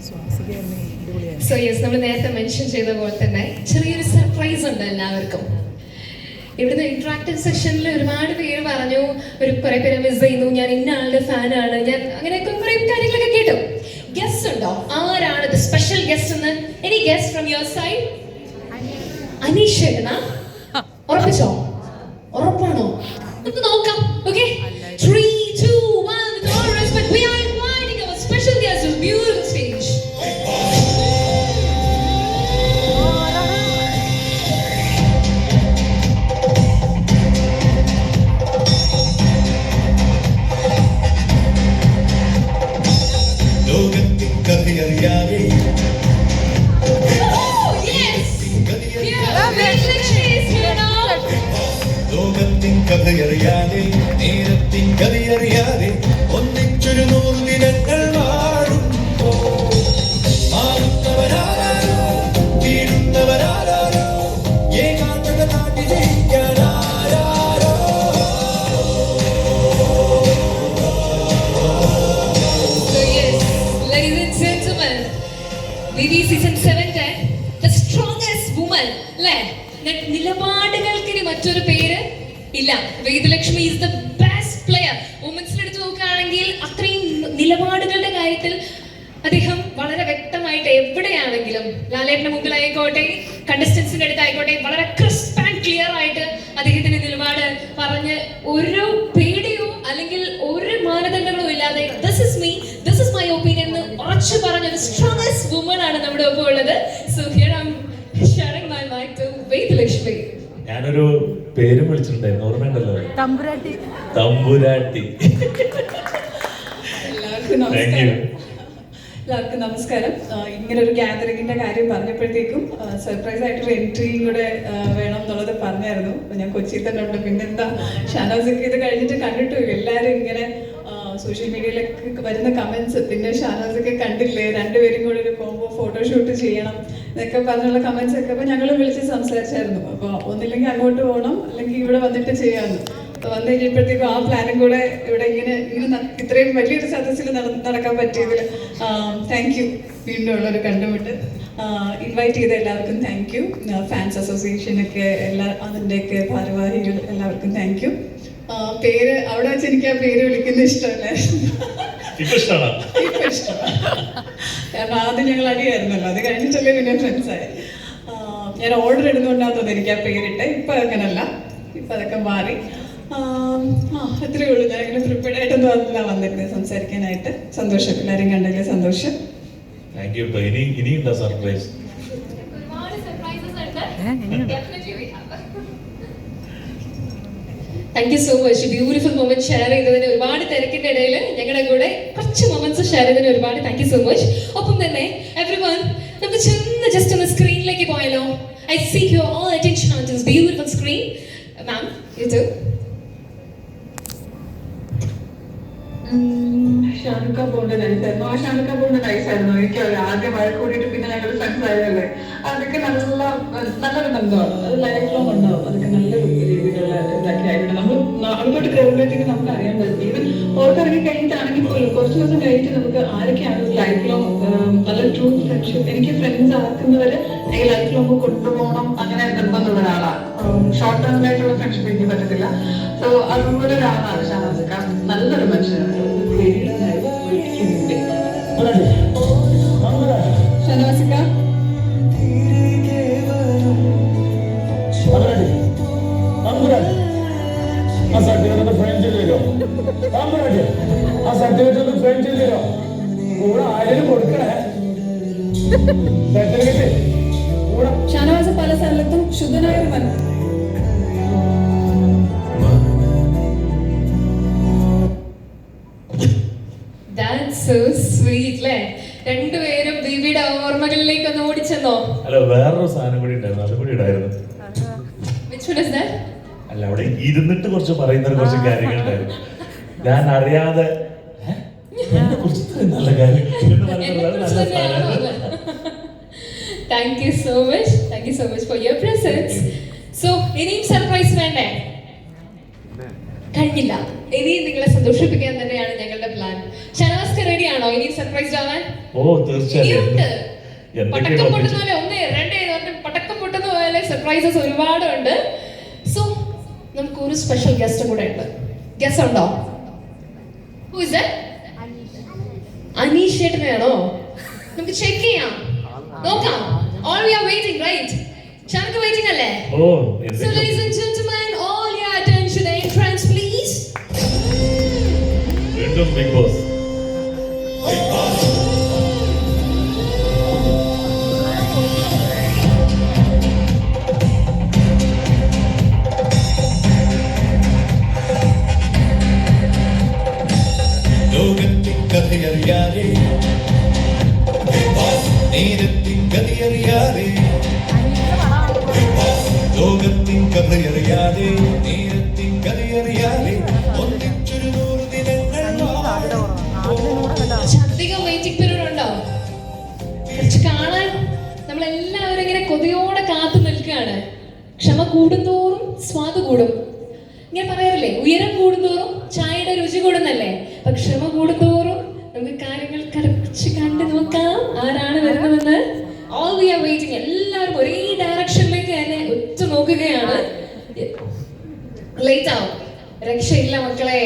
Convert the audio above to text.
So yes, നമ്മൾ നേരത്തെ mention ചെയ്ത പോലെ തന്നെ ചെറിയൊരു സർപ്രൈസ് ഉണ്ട് എല്ലാവർക്കും. ഇവിടുത്തെ ഇന്ററാക്റ്റീവ് സെഷനിൽ ഒരുപാട് പേര് പറഞ്ഞു, കുറെ പേര് മിസ് ചെയ്യുന്നു, ഞാൻ ഇന്ന ആളുടെ ഫാനാണ്, ഞാൻ അങ്ങനെയൊക്കെ കുറെ കാര്യങ്ങളൊക്കെ കേട്ടു. ഗസ്റ്റ് ഉണ്ടോ? ആരാണ് സ്പെഷ്യൽ ഗസ്റ്റ് എന്ന്? Any guest from your side? Aneesh ചേട്ടനാ? ഉറപ്പിച്ചോ? ഉറപ്പാണോ? നമുക്ക് നോക്കാം. Okay, 3, 2, 1. With all respect, we are inviting our special guest to the beautiful stage. കഥയറിയാതെ നേരത്തിൻ കഥയറിയാതെ ഒന്നിച്ചൊരു 100 ദിനങ്ങൾ വാഴുമ്പോ മാറുന്നവരാരോ വീഴുന്നവരാരോ ഏകാന്തത നാട്ടി ജയിക്കാനാരോ. Ladies and gentlemen, BB season 7 the strongest woman. നിലപാടുകൾക്ക് മറ്റൊരു പേര് ഇല്ല. Vedalakshmi is the best player. വുമൻസിൽ എടുത്ത് നോക്കുകയാണെങ്കിൽ അത്രയും നിലപാടുകളുടെ കാര്യത്തിൽ അദ്ദേഹം വളരെ വ്യക്തമായിട്ട് എവിടെയാണെങ്കിലും ലാലേട്ടന്റെ മുമ്പിലായിക്കോട്ടെ കണ്ടസ്റ്റൻസിന്റെ അടുത്തായിക്കോട്ടെ വളരെ ക്രിസ്പ് ആൻഡ് ക്ലിയർ ആയിട്ട് അദ്ദേഹത്തിന്റെ നിലപാട് പറഞ്ഞ് ഒരു പേടിയോ അല്ലെങ്കിൽ ഒരു മാനദണ്ഡങ്ങളോ ഇല്ലാതെ this is me, this is my opinion എന്ന് ഉറച്ചു പറഞ്ഞ ഒരു സ്ട്രോങ്ങസ്റ്റ് വുമൺ ആണ് നമ്മുടെ ഒപ്പം ഉള്ളത്. So here I am sharing my mic to Vedalakshmi. ഞാനൊരു പേരും വിളിച്ചിട്ടുണ്ടായിരുന്നു, ഓർമ്മയുണ്ടല്ലോ? തമ്പുരാട്ടി. എല്ലാവർക്കും നമസ്കാരം. ഇങ്ങനെ ഒരു ഗ്യാതറിങ്ങിന്റെ കാര്യം പറഞ്ഞപ്പോഴത്തേക്കും സർപ്രൈസ് ആയിട്ടൊരു എൻട്രിയും കൂടെ വേണം എന്നുള്ളത് പറഞ്ഞായിരുന്നു. ഞാൻ കൊച്ചിയിൽ തന്നെ ഉണ്ട്. പിന്നെന്താ, ഷാനവാസൊക്കെ ഇത് കഴിഞ്ഞിട്ട് കണ്ടിട്ടില്ല. എല്ലാവരും ഇങ്ങനെ സോഷ്യൽ മീഡിയയിലൊക്കെ വരുന്ന കമന്റ്സ്, പിന്നെ ഷാനവാസൊക്കെ കണ്ടില്ലേ, രണ്ടുപേരും കൂടെ ഒരു കോംബോ ഫോട്ടോഷൂട്ട് ചെയ്യണം എന്നൊക്കെ പറഞ്ഞുള്ള കമന്റ്സ് ഒക്കെ. അപ്പോൾ ഞങ്ങൾ വിളിച്ച് സംസാരിച്ചായിരുന്നു. അപ്പോൾ ഒന്നില്ലെങ്കിൽ അങ്ങോട്ട് പോകണം, അല്ലെങ്കിൽ ഇവിടെ വന്നിട്ട് ചെയ്യാമെന്ന്. വന്നു കഴിഞ്ഞപ്പോഴത്തേക്കും ആ പ്ലാനും കൂടെ ഇവിടെ ഇങ്ങനെ ഇത്രയും വലിയൊരു സദസ്സിൽ നടക്കാൻ പറ്റിയതിൽ താങ്ക് യു. വീണ്ടും ഉള്ളൊരു കണ്ടുമുട്ട്. ഇൻവൈറ്റ് ചെയ്ത എല്ലാവർക്കും താങ്ക് യു. ഫാൻസ് അസോസിയേഷനൊക്കെ അതിൻ്റെയൊക്കെ ഭാരവാഹികൾ എല്ലാവർക്കും താങ്ക് യു. പേര് അവിടെ വെച്ച് എനിക്ക് ആ പേര് വിളിക്കുന്ന ഇഷ്ടമല്ലായിരുന്നു. കാരണം ആദ്യം ഞങ്ങൾ അടിയായിരുന്നല്ലോ, അത് കഴിഞ്ഞിട്ടല്ലേ പിന്നെ ഫ്രണ്ട്സായി. ഞാൻ ഓർഡർ ഇടുന്നുണ്ടാന്ന് തോന്നുന്നു എനിക്ക് ആ പേരിട്ട്. ഇപ്പം അങ്ങനല്ല, ഇപ്പം അതൊക്കെ മാറി. അത്രയേ ഉള്ളൂ. ഞാൻ ഇങ്ങനെ പ്രിപ്പയർഡ് ആയിട്ടൊന്നും അതില്ല വന്നിരുന്നത് സംസാരിക്കാനായിട്ട്. സന്തോഷം, എല്ലാവരും കണ്ടതിൽ സന്തോഷം. Surprise thank you so much. Beautiful moment share ചെയ്തതിന്, ഒരുപാട് തിരക്കിന്റെ ഇടയിൽ ഞങ്ങളുടെ കൂടെ കുറച്ച് മൊമെന്റ്സ് ഷെയർ ചെയ്തതിന് ഒരുപാട് താങ്ക് യു സോ മച്ച്. ഒപ്പം തന്നെ എവരിവൺ, നമുക്ക് ജസ്റ്റ് ഒന്ന് സ്ക്രീനിലേക്ക് പോയാലോ? I seek your all attention on this beautiful screen. Ma'am, you too. Shanukha bond നൈസായിരുന്നു. ആ ഷാനുഖ ബോണ്ട് നൈസായിരുന്നു. എനിക്ക് ആദ്യം വഴക്ക് കൂടിയിട്ട് പിന്നെ ഞങ്ങൾ ഫ്രണ്ട്സ് ആയതല്ലേ. അതൊക്കെ നല്ലൊരു ബന്ധമാണ്. അത് ലൈഫ് ലോങ് ഉണ്ടാവും. അതൊക്കെ നല്ലൊരു രീതിയിലുള്ള ഇതൊക്കെ ആയിരുന്നു. നമ്മൾ അങ്ങോട്ട് കയറുമ്പോഴത്തേക്ക് നമുക്ക് അറിയാൻ പറ്റും. ഈവൻ ഓർക്കിറങ്ങി കഴിഞ്ഞിട്ടാണെങ്കിൽ പോലും കുറച്ച് ദിവസം കഴിഞ്ഞിട്ട് നമുക്ക് ആരൊക്കെയാണ് ലൈഫ് ലോങ് നല്ല ട്രൂ ഫ്രണ്ട്ഷിപ്പ്. എനിക്ക് ഫ്രണ്ട്സ് ആക്കുന്നവര് ഈ ലൈഫ് ലോങ് കൊണ്ടുപോകണം അങ്ങനെ നിർബന്ധമുള്ള ഒരാളാണ്. ഷോർട്ട് ടേം ആയിട്ടുള്ള ഫ്രണ്ട്ഷിപ്പ് എനിക്ക് പറ്റത്തില്ല. സോ അതുപോലെ ഒരാളാണ് ഷാനവാസിക്ക. നല്ലൊരു മനുഷ്യനാണ്. ഷാനവാസിക്ക ഷാനവാസ പല സ്ഥലത്തും ശുദ്ധനായ ഒരു മനം. So sweet, ല്ലേ? രണ്ടുപേരും ബീബിയുടെ ഓർമ്മകളിലേക്ക് ഒന്ന് ഓടിച്ചെന്നോ? അല്ല, വേറൊരു സാധനം കൂടി ഉണ്ടായിരുന്നു, അത് കൂടി ഇടായിരുന്നു. അല്ല, അവിടെ ഇരുന്നിട്ട് കുറച്ച് പറയുന്ന കുറച്ച് കാര്യങ്ങൾ ഉണ്ടായിരുന്നു. ഞാൻ അറിയാതെ നല്ല കാര്യം. Thank you so much for your presence. So ഇനിയും സർപ്രൈസ് വേണ്ടേ? കഴിഞ്ഞില്ല. ഇനിയും നിങ്ങളെ സന്തോഷിപ്പിക്കാൻ തന്നെയാണ് ഞങ്ങളുടെ പ്ലാൻ. ഷനാസ്ക്ക് റെഡി ആണോ ഇനി സർപ്രൈസ് ആവാൻ? ഓ തീർച്ചയായും. ഇനിയുണ്ട്. എന്തൊക്കെയാണ് പടക്കം പൊട്ടുന്ന ഒപ്പിച്ചത്? പോലെ 1, 2 എന്ന് പറഞ്ഞ് പടക്കം പൊട്ടുന്ന പോലെ സർപ്രൈസസ് ഒരുപാടുണ്ട്. സോ നമുക്ക് ഒരു സ്പെഷ്യൽ ഗസ്റ്റ് കൂടെ ഉണ്ട്. ഗസ്റ്റ് ഉണ്ടോ? Who is that? അനീഷ് ചേട്ടനെയാണോ? നമുക്ക് ചെക്ക് ചെയ്യാം, നോക്കാം. All we are waiting, right? ഷാനക്ക് waiting അല്ലേ? ഓ So ladies and gentlemen, all your attention, entrance please. വീണ്ടും ബിഗ് ബോസ്. ലോകത്തിൻ കഥയറിയാതെ നേരത്തിൻ കഥയറിയാതെ ലോകത്തിൻ കഥയറിയാതെ നേരത്തിൻ കഥയറിയാതെ ഒന്നിച്ചൊരു 100 ദിനങ്ങൾ വാഴും. അധികം വെയിറ്റിംഗ് പീരീഡ് ഉണ്ടോ? കുറച്ച് കാണാൻ നമ്മളെല്ലാവരും ഇങ്ങനെ കൊതിയോടെ കാത്തു നിൽക്കുകയാണ്. ക്ഷമ കൂടുന്തോറും സ്വാദ് കൂടും. ഇങ്ങനെ പറയാറില്ലേ, ഉയരം കൂടുന്തോറും ചായയുടെ രുചി കൂടുന്നല്ലേ? അപ്പൊ ക്ഷമ കൂടുന്തോറും നമുക്ക് കാര്യങ്ങൾ കറച്ച് കണ്ടു നോക്കാം ആരാണ് വരുന്നതെന്ന്. All we are waiting. എല്ലാവരും ഒരേ ഡയറക്ഷനിലേക്ക് തന്നെ ഒറ്റ നോക്കുകയാണ്. ലേറ്റ് ആവും, രക്ഷയില്ല മക്കളെ.